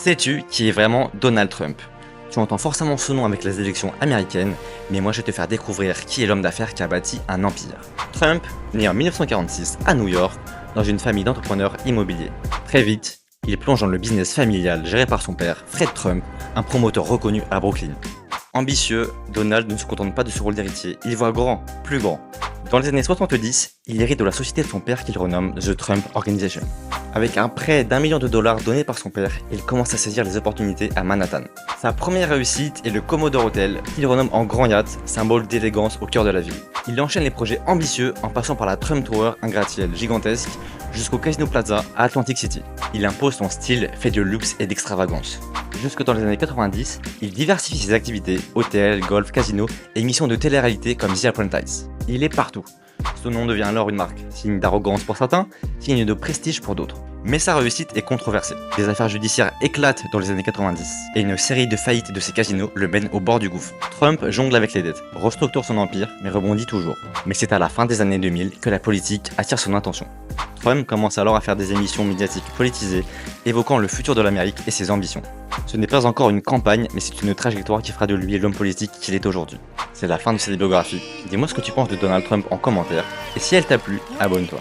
Sais-tu qui est vraiment Donald Trump? Tu entends forcément ce nom avec les élections américaines, mais moi je vais te faire découvrir qui est l'homme d'affaires qui a bâti un empire. Trump, né en 1946 à New York, dans une famille d'entrepreneurs immobiliers. Très vite, il plonge dans le business familial géré par son père, Fred Trump, un promoteur reconnu à Brooklyn. Ambitieux, Donald ne se contente pas de ce rôle d'héritier, il voit grand, plus grand. Dans les années 70, il hérite de la société de son père qu'il renomme The Trump Organization. Avec un prêt d'1 million de dollars donné par son père, il commence à saisir les opportunités à Manhattan. Sa première réussite est le Commodore Hotel, qu'il renomme en grand yacht, symbole d'élégance au cœur de la ville. Il enchaîne les projets ambitieux en passant par la Trump Tower, un gratte-ciel gigantesque, jusqu'au Casino Plaza à Atlantic City. Il impose son style fait de luxe et d'extravagance. Jusque dans les années 90, il diversifie ses activités, hôtels, golf, casinos et émissions de télé-réalité comme The Apprentice. Il est partout. Son nom devient alors une marque, signe d'arrogance pour certains, signe de prestige pour d'autres. Mais sa réussite est controversée. Des affaires judiciaires éclatent dans les années 90, et une série de faillites de ses casinos le mène au bord du gouffre. Trump jongle avec les dettes, restructure son empire, mais rebondit toujours. Mais c'est à la fin des années 2000 que la politique attire son attention. Trump commence alors à faire des émissions médiatiques politisées, évoquant le futur de l'Amérique et ses ambitions. Ce n'est pas encore une campagne, mais c'est une trajectoire qui fera de lui l'homme politique qu'il est aujourd'hui. C'est la fin de cette biographie. Dis-moi ce que tu penses de Donald Trump en commentaire, et si elle t'a plu, abonne-toi.